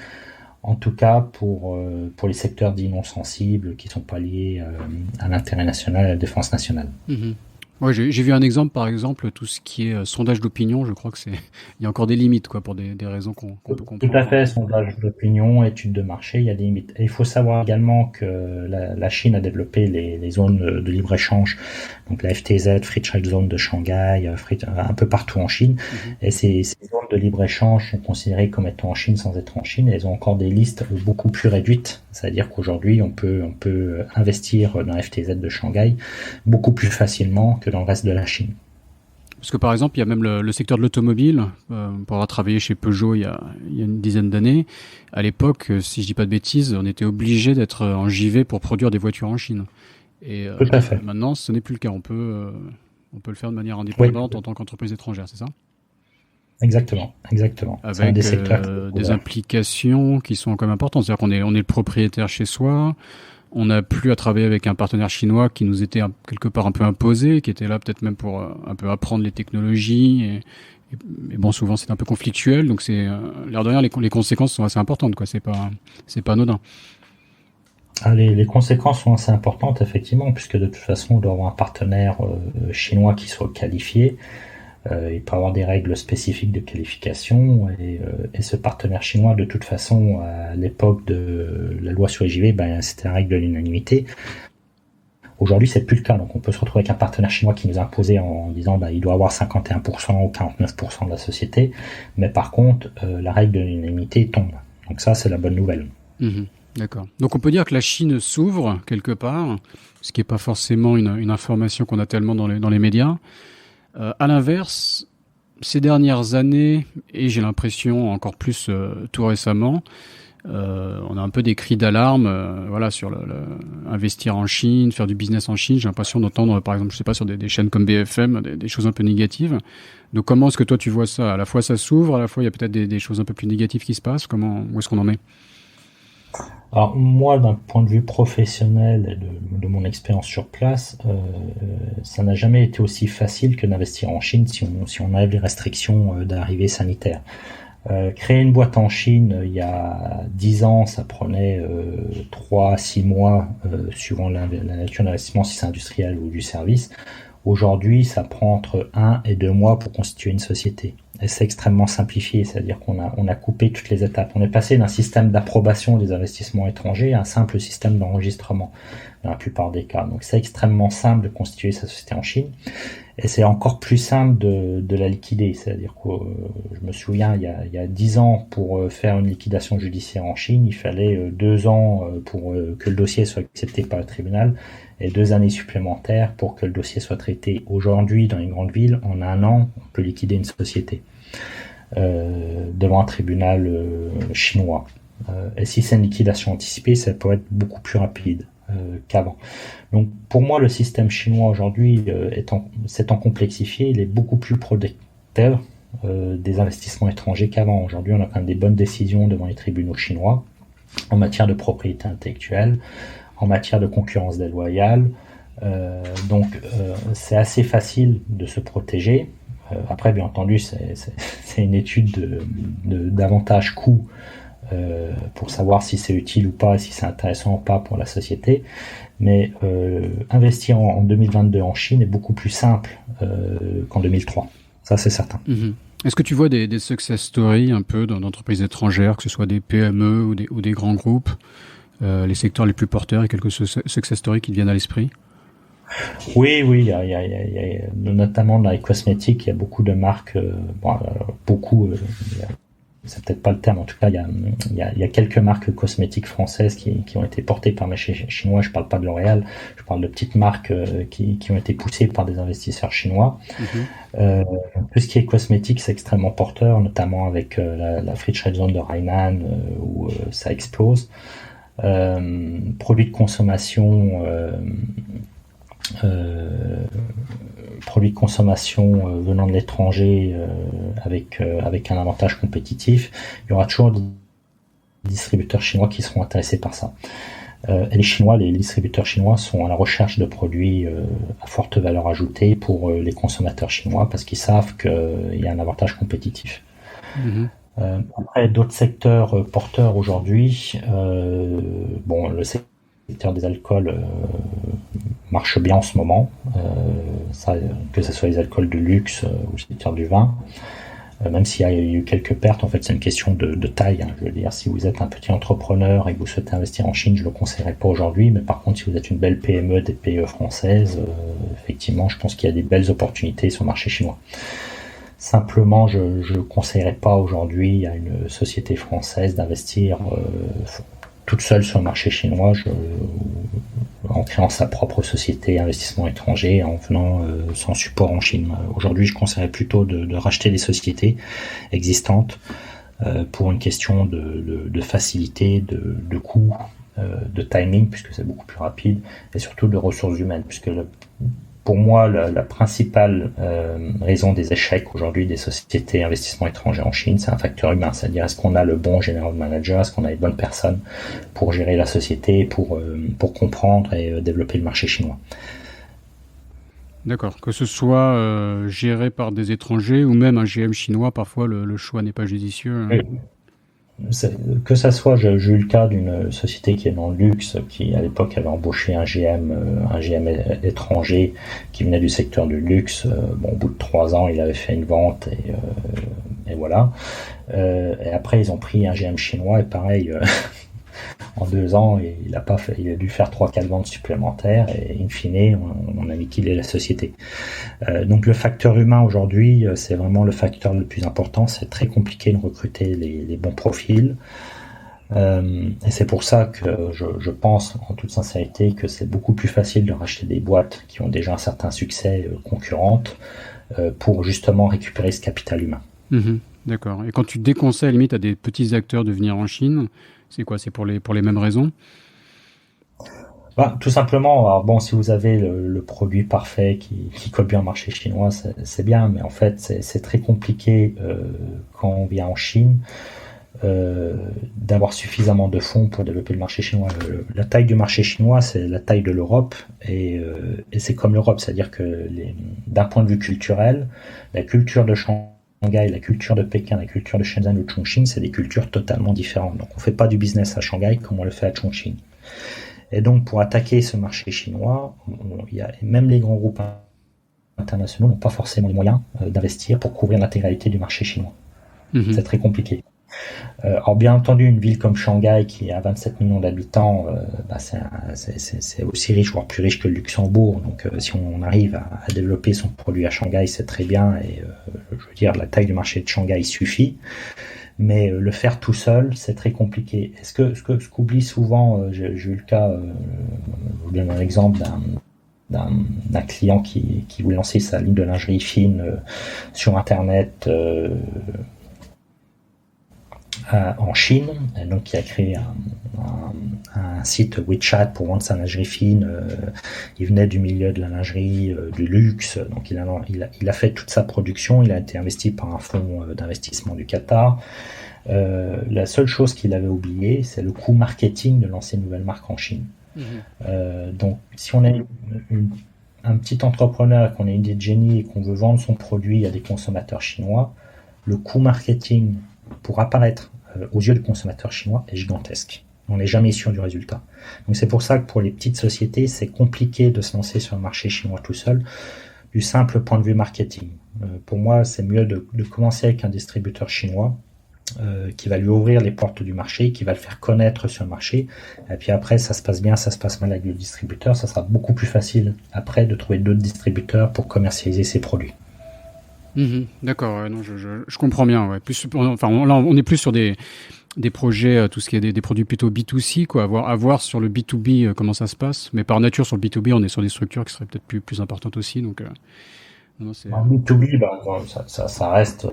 S2: En tout cas, pour les secteurs dits non sensibles qui ne sont pas liés à l'intérêt national et à la défense nationale.
S1: Mhm. Ouais, j'ai vu un exemple, par exemple, tout ce qui est sondage d'opinion, je crois que il y a encore des limites, quoi, pour des raisons qu'on peut
S2: Tout à
S1: comprendre.
S2: fait, sondage d'opinion, études de marché, il y a des limites. Et il faut savoir également que la Chine a développé les zones de libre-échange, donc la FTZ, Free Trade Zone de Shanghai, un peu partout en Chine.
S1: Mhm.
S2: Et ces zones de libre-échange sont considérées comme étant en Chine sans être en Chine. Et elles ont encore des listes beaucoup plus réduites. C'est-à-dire qu'aujourd'hui, on peut investir dans la FTZ de Shanghai beaucoup plus facilement que dans le reste de la Chine.
S1: Parce que par exemple, il y a même le secteur de l'automobile. Pour avoir travaillé chez Peugeot il y a une dizaine d'années, à l'époque, si je dis pas de bêtises, on était obligé d'être en JV pour produire des voitures en Chine. Et
S2: Tout à fait.
S1: maintenant, ce n'est plus le cas. On peut le faire de manière
S2: Oui,
S1: indépendante en tant qu'entreprise étrangère, c'est ça?
S2: exactement, exactement. C'est un des
S1: Avec
S2: secteurs qui est
S1: des
S2: ouvert.
S1: implications qui sont quand même importantes. C'est-à-dire on est le propriétaire chez soi. On n'a plus à travailler avec un partenaire chinois qui nous était quelque part un peu imposé, qui était là peut-être même pour un peu apprendre les technologies. Et bon, souvent c'est un peu conflictuel, donc l'air de rien, les conséquences sont assez importantes, quoi. C'est pas anodin.
S2: Ah, les conséquences sont assez importantes, effectivement, puisque de toute façon, on doit avoir un partenaire chinois qui soit qualifié. Il peut avoir des règles spécifiques de qualification, et ce partenaire chinois, de toute façon, à l'époque de la loi sur les JV, ben, c'était la règle de l'unanimité. Aujourd'hui, c'est plus le cas, donc on peut se retrouver avec un partenaire chinois qui nous a imposé en disant bah, il doit avoir 51% ou 49% de la société, mais par contre, la règle de l'unanimité tombe. Donc ça, c'est la bonne nouvelle.
S1: Mhm. D'accord. Donc on peut dire que la Chine s'ouvre quelque part, ce qui n'est pas forcément une information qu'on a tellement dans les médias. À l'inverse, ces dernières années, et j'ai l'impression encore plus tout récemment, on a un peu des cris d'alarme, voilà, sur investir en Chine, faire du business en Chine. J'ai l'impression d'entendre, par exemple, je sais pas, sur des chaînes comme BFM, des choses un peu négatives. Donc, comment est-ce que toi tu vois ça? À la fois ça s'ouvre, à la fois il y a peut-être des choses un peu plus négatives qui se passent. Où est-ce qu'on en est?
S2: Alors moi, d'un point de vue professionnel et de mon expérience sur place, ça n'a jamais été aussi facile que d'investir en Chine si on enlève les restrictions d'arrivée sanitaire. Créer une boîte en Chine il y a 10 ans, ça prenait 3 à 6 mois suivant la nature d'investissement, si c'est industriel ou du service. Aujourd'hui, ça prend entre 1 et 2 mois pour constituer une société. Et c'est extrêmement simplifié, c'est-à-dire on a coupé toutes les étapes. On est passé d'un système d'approbation des investissements étrangers à un simple système d'enregistrement dans la plupart des cas. Donc c'est extrêmement simple de constituer sa société en Chine. Et c'est encore plus simple de la liquider. C'est-à-dire que je me souviens, il y a 10 ans, pour faire une liquidation judiciaire en Chine, il fallait 2 ans pour que le dossier soit accepté par le tribunal et 2 années supplémentaires pour que le dossier soit traité. Aujourd'hui, dans les grandes villes, en 1 an, on peut liquider une société devant un tribunal chinois. Et si c'est une liquidation anticipée, ça peut être beaucoup plus rapide qu'avant. Donc pour moi, le système chinois aujourd'hui, s'étant complexifié, il est beaucoup plus protecteur des investissements étrangers qu'avant. Aujourd'hui, on a quand même des bonnes décisions devant les tribunaux chinois en matière de propriété intellectuelle, en matière de concurrence déloyale. Donc c'est assez facile de se protéger. Après, bien entendu, c'est une étude d'avantage coût pour savoir si c'est utile ou pas, si c'est intéressant ou pas pour la société. Mais investir en 2022 en Chine est beaucoup plus simple qu'en 2003. Ça, c'est certain.
S1: Mhm. Est-ce que tu vois des success stories un peu d'entreprises étrangères, que ce soit des PME ou des grands groupes, les secteurs les plus porteurs, et quelques success stories qui te viennent à l'esprit?
S2: Oui, il y a notamment dans les cosmétiques, il y a beaucoup de marques, beaucoup, c'est peut-être pas le terme, en tout cas, il y a quelques marques cosmétiques françaises qui ont été portées par marché chinois. Je parle pas de L'Oréal, je parle de petites marques qui ont été poussées par des investisseurs chinois.
S1: Mhm.
S2: Tout ce qui est cosmétique, c'est extrêmement porteur, notamment avec la Free Trade Zone de Hainan, où ça explose. Produits de consommation, venant de l'étranger avec un avantage compétitif, il y aura toujours des distributeurs chinois qui seront intéressés par ça. Et les distributeurs chinois sont à la recherche de produits à forte valeur ajoutée pour les consommateurs chinois parce qu'ils savent qu'il y a un avantage compétitif.
S1: Mhm.
S2: Après, d'autres secteurs porteurs aujourd'hui, bon, le secteur des alcools marche bien en ce moment, ça, que ce soit les alcools de luxe ou le secteur du vin. Même s'il y a eu quelques pertes, en fait, c'est une question de taille. Hein. Je veux dire, si vous êtes un petit entrepreneur et que vous souhaitez investir en Chine, je ne le conseillerais pas aujourd'hui. Mais par contre, si vous êtes une belle PME, des PE françaises, effectivement, je pense qu'il y a des belles opportunités sur le marché chinois. Simplement, je ne conseillerais pas aujourd'hui à une société française d'investir toute seule sur le marché chinois, en créant sa propre société investissement étranger, en venant sans support en Chine. Aujourd'hui, je conseillerais plutôt de racheter des sociétés existantes pour une question de facilité, de coût, de timing, puisque c'est beaucoup plus rapide, et surtout de ressources humaines, puisque pour moi, la principale raison des échecs aujourd'hui des sociétés investissement étrangers en Chine, c'est un facteur humain. C'est-à-dire, est-ce qu'on a le bon general manager, est-ce qu'on a les bonnes personnes pour gérer la société, pour comprendre et développer le marché chinois.
S1: D'accord. Que ce soit géré par des étrangers ou même un GM chinois, parfois le choix n'est pas judicieux.
S2: Oui. Que ça soit, j'ai eu le cas d'une société qui est dans le luxe, qui à l'époque avait embauché un GM étranger qui venait du secteur du luxe. Bon, au bout de 3 ans, il avait fait une vente et voilà. Et après, ils ont pris un GM chinois et pareil, en 2 ans, il a dû faire 3-4 ventes supplémentaires et in fine, on a liquidé la société. Donc le facteur humain aujourd'hui, c'est vraiment le facteur le plus important. C'est très compliqué de recruter les bons profils. Et c'est pour ça que je pense en toute sincérité que c'est beaucoup plus facile de racheter des boîtes qui ont déjà un certain succès concurrentes pour justement récupérer ce capital humain.
S1: Mmh, d'accord. Et quand tu déconseilles limite à des petits acteurs de venir en Chine, c'est quoi? C'est pour les mêmes raisons?
S2: Tout simplement, alors bon, si vous avez le produit parfait qui colle bien au marché chinois, c'est bien, mais en fait, c'est très compliqué quand on vient en Chine d'avoir suffisamment de fonds pour développer le marché chinois. La taille du marché chinois, c'est la taille de l'Europe, et c'est comme l'Europe, c'est-à-dire que d'un point de vue culturel, la culture de Shanghai, la culture de Pékin, la culture de Shenzhen ou de Chongqing, c'est des cultures totalement différentes. Donc on fait pas du business à Shanghai comme on le fait à Chongqing. Et donc, pour attaquer ce marché chinois, même les grands groupes internationaux n'ont pas forcément les moyens d'investir pour couvrir l'intégralité du marché chinois. Mmh. C'est très compliqué. Alors, bien entendu, une ville comme Shanghai, qui a 27 millions d'habitants, c'est aussi riche, voire plus riche que le Luxembourg. Donc, si on arrive à développer son produit à Shanghai, c'est très bien. Et je veux dire, la taille du marché de Shanghai suffit. Mais le faire tout seul, c'est très compliqué. Ce qu'oublie souvent, j'ai eu le cas, je vous donne un exemple d'un client qui voulait lancer sa ligne de lingerie fine sur Internet en Chine, et donc qui a créé un site WeChat pour vendre sa lingerie fine. Il venait du milieu de la lingerie, du luxe, donc il a fait toute sa production. Il a été investi par un fonds d'investissement du Qatar. La seule chose qu'il avait oublié, c'est le coût marketing de lancer une nouvelle marque en Chine. Mmh. Donc, si on est un petit entrepreneur, qu'on a une idée de génie et qu'on veut vendre son produit à des consommateurs chinois, le coût marketing pour apparaître aux yeux des consommateurs chinois est gigantesque. On n'est jamais sûr du résultat. Donc c'est pour ça que pour les petites sociétés, c'est compliqué de se lancer sur le marché chinois tout seul, du simple point de vue marketing. Pour moi, c'est mieux de commencer avec un distributeur chinois qui va lui ouvrir les portes du marché, qui va le faire connaître sur le marché. Et puis après, ça se passe bien, ça se passe mal avec le distributeur. Ça sera beaucoup plus facile après de trouver d'autres distributeurs pour commercialiser ses produits.
S1: Mmh, d'accord, non, je comprends bien. Ouais. Là, on est plus sur des projets, tout ce qui est des produits plutôt B2C, quoi. À voir sur le B2B comment ça se passe. Mais par nature, sur le B2B, on est sur des structures qui seraient peut-être plus importantes aussi. Donc,
S2: en B2B, ça reste.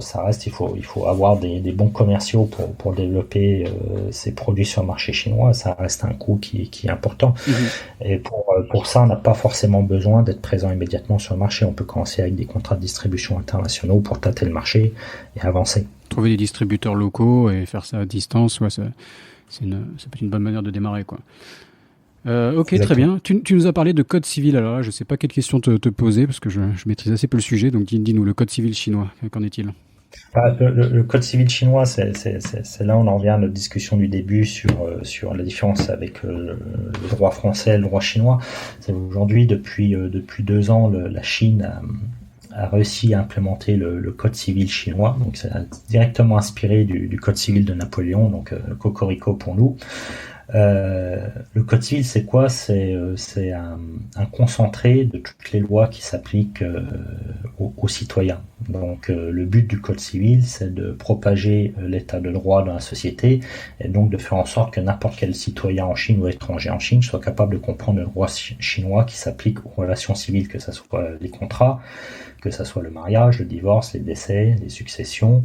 S2: Il faut avoir des bons commerciaux pour développer ces produits sur le marché chinois. Ça reste un coût qui est important. Mmh. Et pour ça, on n'a pas forcément besoin d'être présent immédiatement sur le marché. On peut commencer avec des contrats de distribution internationaux pour tâter le marché et avancer.
S1: Trouver des distributeurs locaux et faire ça à distance, ouais, ça peut être une bonne manière de démarrer, quoi. Ok, exactement. Très bien. Tu nous as parlé de code civil. Alors là, je ne sais pas quelle question te poser parce que je maîtrise assez peu le sujet. Donc dis-nous, le code civil chinois, qu'en est-il?
S2: Le code civil chinois, c'est là où on en revient à notre discussion du début sur la différence avec le droit français et le droit chinois. C'est aujourd'hui, depuis 2 ans, la Chine a réussi à implémenter le code civil chinois. Donc, c'est directement inspiré du code civil de Napoléon, donc cocorico pour nous. Le code civil, c'est quoi? C'est un concentré de toutes les lois qui s'appliquent aux citoyens. Donc, le but du code civil, c'est de propager l'état de droit dans la société et donc de faire en sorte que n'importe quel citoyen en Chine ou étranger en Chine soit capable de comprendre le droit chinois qui s'applique aux relations civiles, que ce soit les contrats, que ce soit le mariage, le divorce, les décès, les successions.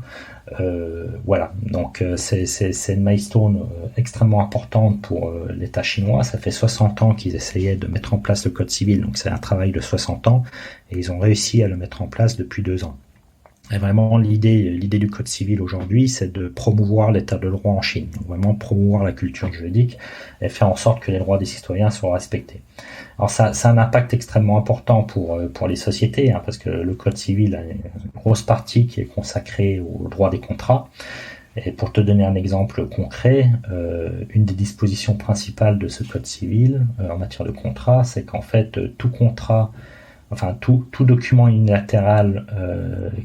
S2: Voilà, donc c'est une milestone extrêmement importante pour l'État chinois. Ça fait 60 ans qu'ils essayaient de mettre en place le code civil, donc c'est un travail de 60 ans, et ils ont réussi à le mettre en place depuis 2 ans. Et vraiment, l'idée du code civil aujourd'hui, c'est de promouvoir l'état de droit en Chine. Donc vraiment promouvoir la culture juridique et faire en sorte que les droits des citoyens soient respectés. Alors ça a un impact extrêmement important pour les sociétés, parce que le code civil a une grosse partie qui est consacrée au droit des contrats. Et pour te donner un exemple concret, une des dispositions principales de ce code civil en matière de contrat, c'est qu'en fait tout contrat, enfin tout document unilatéral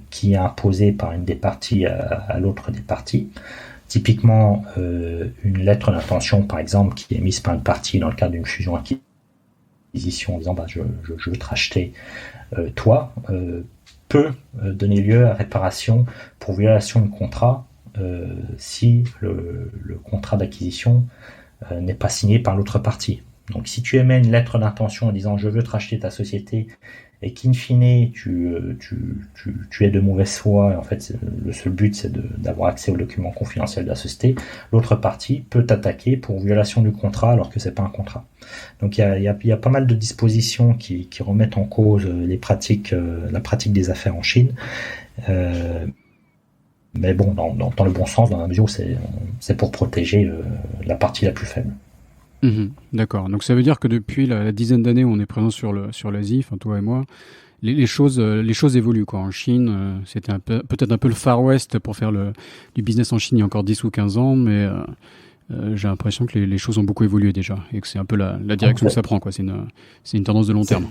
S2: qui est imposé par une des parties à l'autre des parties, typiquement une lettre d'intention par exemple qui est émise par une partie dans le cadre d'une fusion-acquisition en disant je veux te racheter toi, peut donner lieu à réparation pour violation de contrat si le contrat d'acquisition n'est pas signé par l'autre partie. Donc si tu émets une lettre d'intention en disant je veux te racheter ta société et qu'in fine tu es de mauvaise foi, et en fait le seul but c'est d'avoir accès aux documents confidentiels de la société, l'autre partie peut t'attaquer pour violation du contrat alors que c'est pas un contrat. Donc il y a pas mal de dispositions qui remettent en cause la pratique des affaires en Chine. Mais bon, dans le bon sens, dans la mesure où c'est pour protéger la partie la plus faible.
S1: D'accord. Donc ça veut dire que depuis la dizaine d'années où on est présent sur l'Asie, enfin toi et moi, les choses évoluent quoi. En Chine, c'était peut-être un peu le Far West pour faire du business en Chine il y a encore 10 ou 15 ans, mais j'ai l'impression que les choses ont beaucoup évolué déjà et que c'est un peu la direction que ça prend quoi. C'est une tendance de long terme.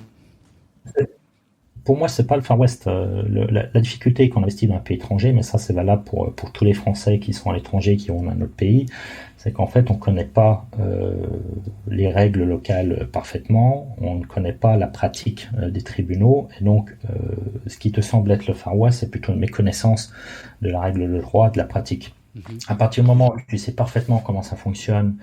S2: Pour moi, c'est pas le Far West. La difficulté qu'on investit dans un pays étranger, mais ça c'est valable pour tous les Français qui sont à l'étranger, qui vont dans notre pays, c'est qu'en fait on connaît pas les règles locales parfaitement, on ne connaît pas la pratique des tribunaux, et donc ce qui te semble être le Far West, c'est plutôt une méconnaissance de la règle de droit, de la pratique. À partir du moment où tu sais parfaitement comment ça fonctionne,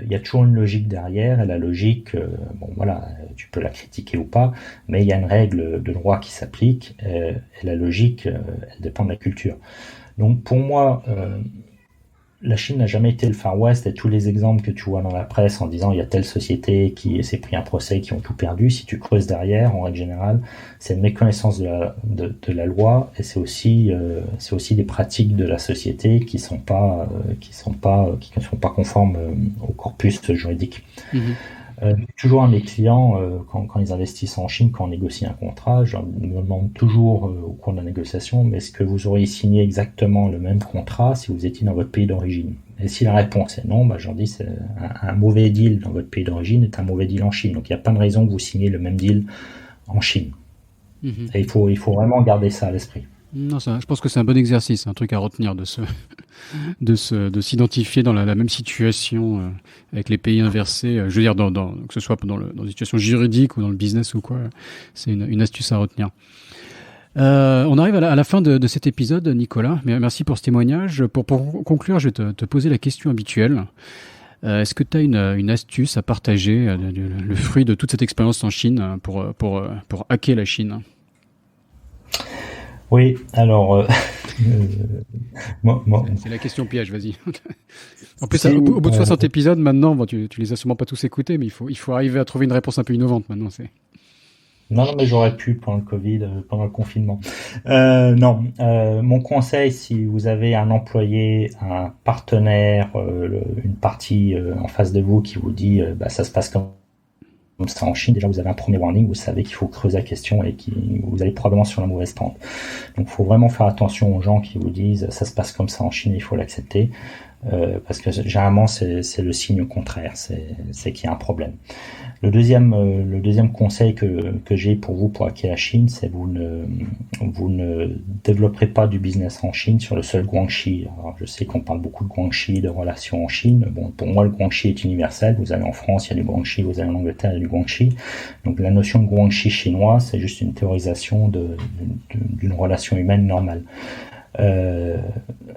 S2: il y a toujours une logique derrière, et la logique, bon voilà, tu peux la critiquer ou pas, mais il y a une règle de droit qui s'applique, et la logique, elle dépend de la culture. Donc pour moi, la Chine n'a jamais été le Far West, et tous les exemples que tu vois dans la presse en disant il y a telle société qui s'est pris un procès, qui ont tout perdu, si tu creuses derrière, en règle générale, c'est une méconnaissance de la loi, et c'est aussi des pratiques de la société qui ne sont pas conformes au corpus juridique. Toujours à mes clients, quand ils investissent en Chine, quand on négocie un contrat, je me demande toujours au cours de la négociation, mais est-ce que vous auriez signé exactement le même contrat si vous étiez dans votre pays d'origine? Et si la réponse est non, je leur dis c'est un mauvais deal dans votre pays d'origine est un mauvais deal en Chine. Donc il n'y a pas de raison que vous signiez le même deal en Chine. Et il faut vraiment garder ça à l'esprit.
S1: Non, je pense que c'est un bon exercice, un truc à retenir de s'identifier dans la même situation avec les pays inversés. Je veux dire, que ce soit dans une situation juridique ou dans le business ou quoi, c'est une astuce à retenir. On arrive à la fin de cet épisode, Nicolas. Merci pour ce témoignage. Pour conclure, je vais te poser la question habituelle. Est-ce que tu as une astuce à partager, le fruit de toute cette expérience en Chine pour hacker la Chine?
S2: Oui, alors
S1: c'est la question piège, vas-y. En plus, au bout de 60 épisodes, maintenant, bon, tu les as sûrement pas tous écoutés, mais il faut arriver à trouver une réponse un peu innovante maintenant.
S2: Non, mais j'aurais pu pendant le Covid, pendant le confinement. Non, mon conseil, si vous avez un employé, un partenaire, une partie en face de vous qui vous dit ça se passe comme ça en Chine, déjà vous avez un premier warning, vous savez qu'il faut creuser la question et que vous allez probablement sur la mauvaise pente. Donc il faut vraiment faire attention aux gens qui vous disent ça se passe comme ça en Chine, il faut l'accepter, parce que généralement c'est le signe contraire, c'est qu'il y a un problème. Le deuxième conseil que j'ai pour vous pour hacker la Chine, c'est vous ne développerez pas du business en Chine sur le seul guanxi. Alors, je sais qu'on parle beaucoup de guanxi, de relations en Chine. Bon, pour moi, le guanxi est universel. Vous allez en France, il y a du guanxi. Vous allez en Angleterre, il y a du guanxi. Donc, la notion de guanxi chinois, c'est juste une théorisation d'une relation humaine normale.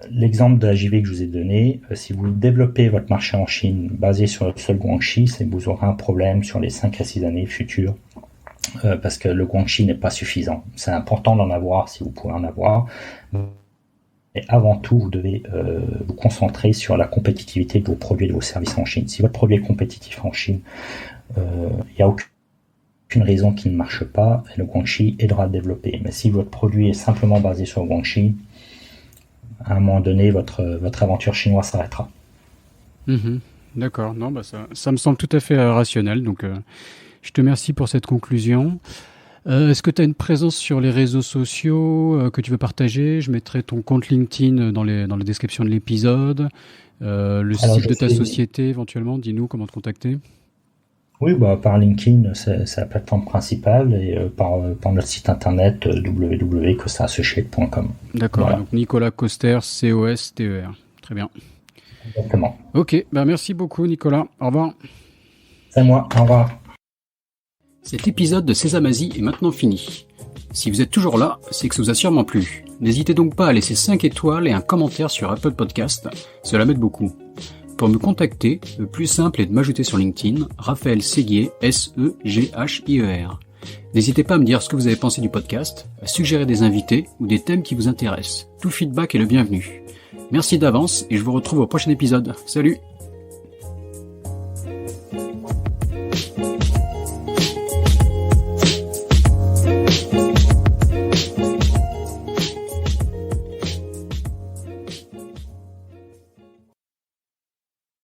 S2: L'exemple de la JV que je vous ai donné, si vous développez votre marché en Chine basé sur le seul guanxi, c'est que vous aurez un problème sur les 5 à 6 années futures, parce que le guanxi n'est pas suffisant. C'est important d'en avoir si vous pouvez en avoir, et avant tout vous devez vous concentrer sur la compétitivité de vos produits et de vos services en Chine. Si votre produit est compétitif en Chine, il n'y a aucune raison qu'il ne marche pas, et le guanxi aidera à le développer. Mais si votre produit est simplement basé sur le guanxi, à un moment donné, votre aventure chinoise s'arrêtera.
S1: D'accord, non, ça me semble tout à fait rationnel, donc je te remercie pour cette conclusion. Est-ce que tu as une présence sur les réseaux sociaux que tu veux partager? Je mettrai ton compte LinkedIn dans la description de l'épisode, site de ta société éventuellement, dis-nous comment te contacter.
S2: Oui, par LinkedIn, c'est la plateforme principale, et par notre site internet www.costerassociates.com.
S1: D'accord, voilà. Donc Nicolas Coster, C-O-S-T-E-R. Très bien.
S2: Exactement.
S1: Ok, merci beaucoup Nicolas. Au revoir.
S2: C'est moi, au revoir.
S1: Cet épisode de Sésamazie est maintenant fini. Si vous êtes toujours là, c'est que ça vous a sûrement plu. N'hésitez donc pas à laisser 5 étoiles et un commentaire sur Apple Podcast, cela m'aide beaucoup. Pour me contacter, le plus simple est de m'ajouter sur LinkedIn, Raphaël Séguier, S-E-G-H-I-E-R. N'hésitez pas à me dire ce que vous avez pensé du podcast, à suggérer des invités ou des thèmes qui vous intéressent. Tout feedback est le bienvenu. Merci d'avance et je vous retrouve au prochain épisode. Salut!